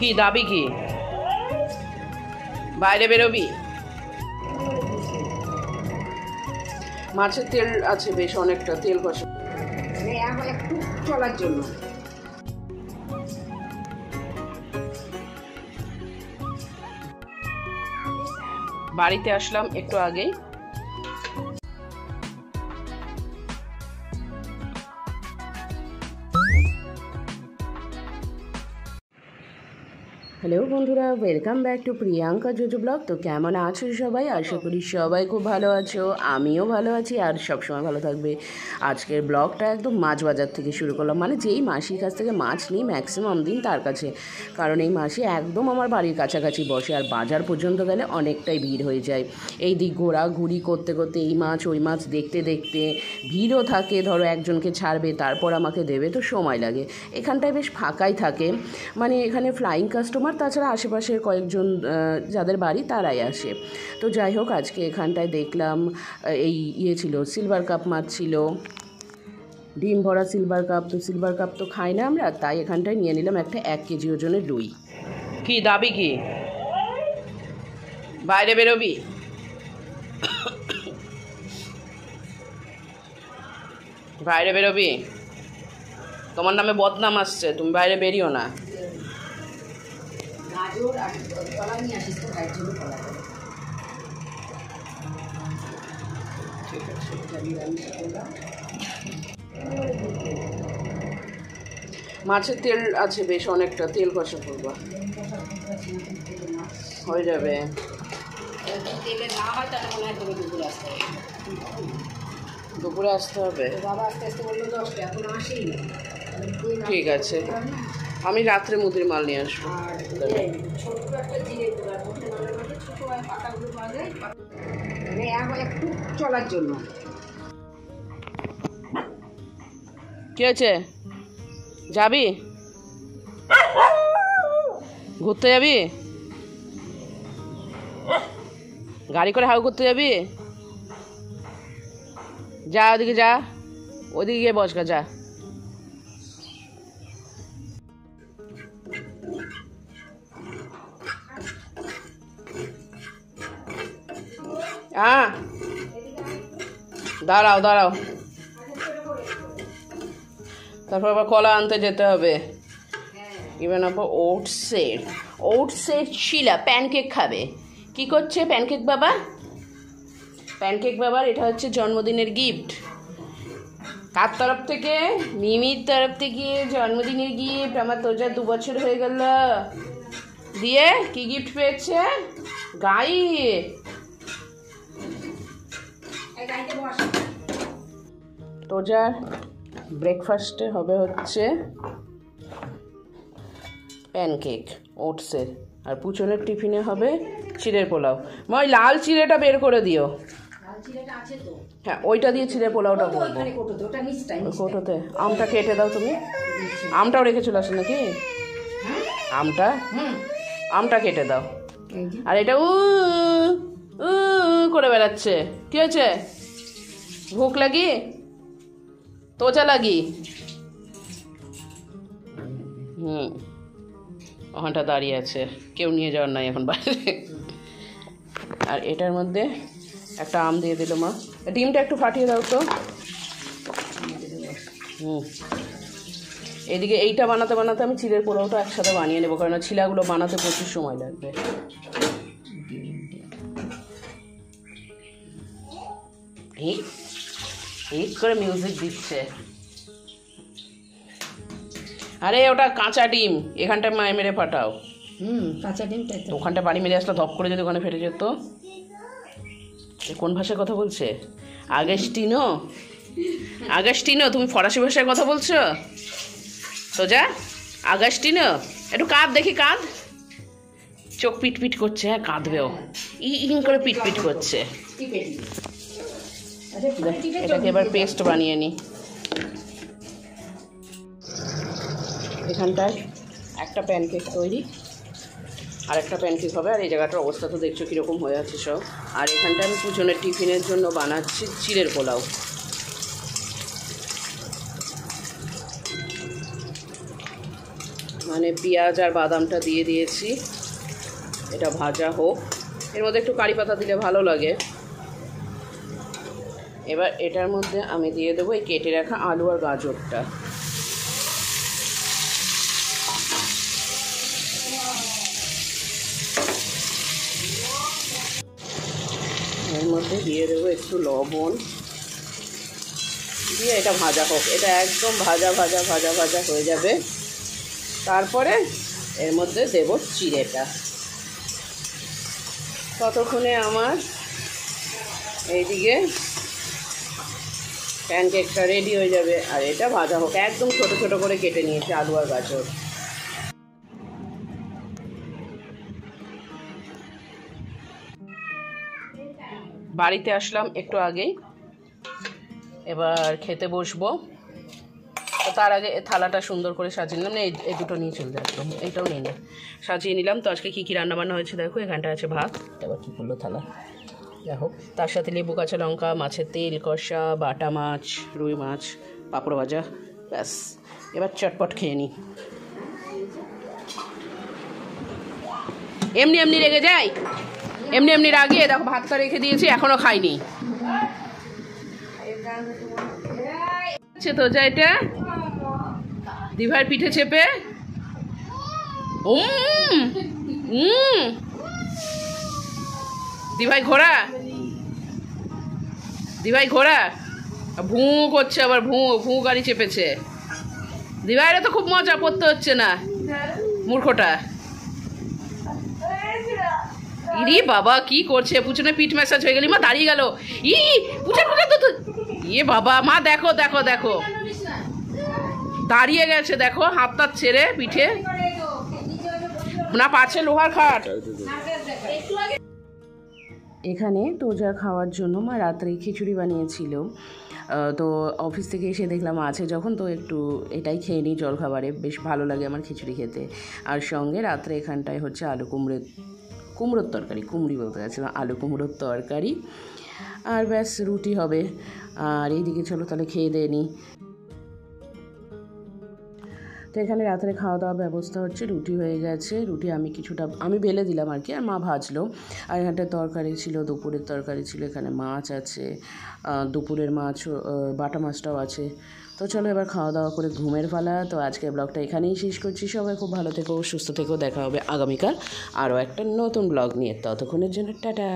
কি দাবি কি? বাইরে বেরোবি? মাছের তেল আছে বেশ অনেকটা, তেল কষা একটু চলার জন্য। বাড়িতে আসলাম একটু আগেই। হ্যালো বন্ধুরা, welcome back to Priyanka Juju blog. তো কেমন আছো সবাই? আশা করি সবাই খুব ভালো আছো, আমিও ভালো আছি আর সবসময় ভালো থাকবে। আজকের ব্লগটা একদম মাছ বাজার থেকে শুরু করলাম, মানে যেই মাসির কাছ থেকে মাছ নিই ম্যাক্সিমাম দিন তার কাছে, কারণ এই মাসি একদম আমার বাড়ির কাছাকাছি বসে আর বাজার পর্যন্ত গেলে অনেকটাই ভিড় হয়ে যায়। এই দিক ঘোরাঘুরি করতে করতে এই মাছ ওই মাছ দেখতে দেখতে ভিড়ও থাকে, ধরো একজনকে ছাড়বে তারপর আমাকে দেবে, তো সময় লাগে। এখানটায় বেশ ফাঁকাই থাকে, মানে এখানে ফ্লাইং কাস্টমার, তাছাড়া আশেপাশের কয়েকজন যাদের বাড়ি তারাই আসে। তো যাই হোক, আজকে এখানটায় দেখলাম এই ছিল সিলভার কাপ মাছ ছিল, ডিম ভরা সিলভার কাপ। তো সিলভার কাপ তো খাই না আমরা, তাই এখানটায় নিয়ে নিলাম একটা 1 কেজি ওজনের রুই। কি দাবি কি? বাইরে বেরোবি? বাইরে বেরোবি? তোমার নামে বদনাম আসছে, তুমি বাইরে বেরিও না। গাজর আর কলা নিয়ে আসিস তো, ভাইয়ের জন্য কলা। ঠিক আছে, মাছের তেল আছে বেশ অনেকটা, তেল কষা করবো, হয়ে যাবে। তেলে না হয় তাহলে মনে হয় তুমি দুপুরে আসতে হবে। দুপুরে আসতে হবে? বাবা আস্তে আস্তে বললো 10টা, এখন আসেই না। ঠিক আছে, আমি রাত্রে মুদির মাল নিয়ে আসবো। একটু চলার জন্য। কি হয়েছে? যাবি? ঘুরতে যাবি? গাড়ি করে হাউ করতে যাবি? যা ওদিকে, যা ওদিকে গিয়ে বসগা, যা। হ্যাঁ, দাঁড়াও দাঁড়াও, তারপর আবার কলা আনতে যেতে হবে। ইভেন আবার ওটসের শিলা প্যানকেক খাবে। কি করছে প্যানকেক বাবা? প্যানকেক বাবার এটা হচ্ছে জন্মদিনের গিফট। কার তরফ থেকে? মিমির তরফ থেকে জন্মদিনের গিফট। আমার তোজা 2 বছর হয়ে গেল দিয়ে কি গিফট পেয়েছে? গাই। তোজার ব্রেকফাস্টে হবে হচ্ছে প্যানকেক ওটসের, আর পুচনের টিফিনে হবে চিড়ের পোলাও। ওই লাল চিড়েটা বের করে দিও। হ্যাঁ, ওইটা দিয়ে চিড়ের পোলাওটা করবো। কোটোতে আমটা কেটে দাও তুমি। আমটাও রেখে চলে আসে নাকি? আমটা কেটে দাও। আর এটা উ করে বেড়াচ্ছে, কি হয়েছে? ভুক লাগি? তোজা লাগি? ওখানটা দাঁড়িয়ে আছে, কেউ নিয়ে যাওয়ার নাই এখন বাইরে। আর এটার মধ্যে একটা আম দিয়ে দিল মা। ডিমটা একটু ফাটিয়ে দাও তো। এদিকে এইটা বানাতে বানাতে আমি চিড়ের পোলাওটা একসাথে বানিয়ে নেবো, কারণ ছিলাগুলো বানাতে প্রচুর সময় লাগবে। এই করে মিউজিক দিচ্ছে। আরে ওটা কাঁচা ডিম, এখানটায় মায়ে মেরে ফাটাও। কাঁচা ডিমটা ওখানটা বাড়ি মেরে আসলে ধপ করে যদি ওখানে ফেটে যেত। কোন ভাষায় কথা বলছে? আগাস্টিনো, তুমি ফরাসি ভাষায় কথা বলছো তো? যা আগাস্টিনো, একটু কাঁদ দেখি, কাঁদ। চোখ পিটপিট করছে। হ্যাঁ, কাঁদবেও, ইং করে পিটপিট করছে। এটাকে এবার পেস্ট বানিয়ে নি। এখানটায় একটা প্যানকেক তৈরি, আর একটা প্যানকেক হবে। আর এই জায়গাটার অবস্থা তো দেখছো কীরকম হয়ে আছে সব। আর এখানটায় আমি পুজনের টিফিনের জন্য বানাচ্ছি চিড়ের পোলাও। মানে পেঁয়াজ আর বাদামটা দিয়ে দিয়েছি, এটা ভাজা হোক। এর মধ্যে একটু কারি পাতা দিলে ভালো লাগে। এবার এটার মধ্যে আমি দিয়ে দেবো এই কেটে রাখা আলু আর গাজরটা। এর মধ্যে দিয়ে দেবো একটু লবণ, দিয়ে এটা ভাজা হোক। এটা একদম ভাজা ভাজা ভাজা ভাজা হয়ে যাবে। তারপরে এর মধ্যে দেব চিড়েটা। ততক্ষণে আমার এইদিকে প্যানকেকটা রেডি হয়ে যাবে। আর এটা ভাজা হোক, একদম ছোট ছোট করে কেটে নিয়েছি আলু আর গাজর। বাড়িতে আসলাম একটু আগেই, এবার খেতে বসবো। তো তার আগে থালাটা সুন্দর করে সাজিয়ে নিলাম। না, এই দুটো নিয়ে চলবে, একদম এইটাও নিয়ে না, সাজিয়ে নিলাম। তো আজকে কী কী রান্নাবান্না হয়েছে দেখো। এখানটা আছে ভাত, এবার কী করলো থালা, যাই হোক। তার সাথে লেবু, কাঁচা লঙ্কা, মাছের তেল কষা, বাটা মাছ, রুই মাছ, পাঁপড় ভাজা, ব্যাস। এবার চটপট খেয়ে নিই। এমনি এমনি রেগে যাই, এমনি এমনি রাগিয়ে দেখো ভাতটা রেখে দিয়েছি, এখনও খাইনি। তো যা এটা দিভার পিঠে চেপে দিভাই ঘোড়া, দিভাই ঘোড়া ভুঁ করছে, আবার ভুঁ গাড়ি চেপেছে। দিভাইরা তো খুব মজা, পড়তে হচ্ছে না মূর্খটা। ইরি বাবা কি করছে, পুচনে পিঠ ম্যাসাজ হয়ে গেলি মা, দাঁড়িয়ে গেল। ই পুচের পুচের তো ইয়ে বাবা, মা দেখো দেখো দেখো দাঁড়িয়ে গেছে, দেখো হাতটা ছেড়ে পিঠে না পাচ্ছে লোহার খাট। এখানে তোজার খাওয়ার জন্য মা রাত্রে খিচুড়ি বানিয়েছিল। তো অফিস থেকে এসে দেখলাম আছে যখন, তো একটু এটাই খেয়ে নিই জলখাবারে, বেশ ভালো লাগে আমার খিচুড়ি খেতে। আর সঙ্গে রাত্রে এখানটায় হচ্ছে আলু কুমড়োর তরকারি, কুমড়ি বলতে গেছিলাম, আলু কুমড়োর তরকারি। আর ব্যাস রুটি হবে। আর এইদিকে চলো তাহলে খেয়ে দিয়ে নিই। তো এখানে রাত্রে খাওয়া দাওয়ার ব্যবস্থা হচ্ছে, রুটি হয়ে গেছে, রুটি আমি বেলে দিলাম আর কি, আর মা ভাজলো। আর এখানটায় তরকারি ছিল, দুপুরের তরকারি ছিল, এখানে মাছ আছে, দুপুরের মাছ, বাটা মাছটাও আছে। তো চলো এবার খাওয়া দাওয়া করে ঘুমের পালা। তো আজকের ব্লগটা এখানেই শেষ করছি। সবাই খুব ভালো থেকো, সুস্থ থেকো। দেখা হবে আগামীকাল আরও একটা নতুন ব্লগ নিয়ে। ততক্ষণের জন্য টাটা।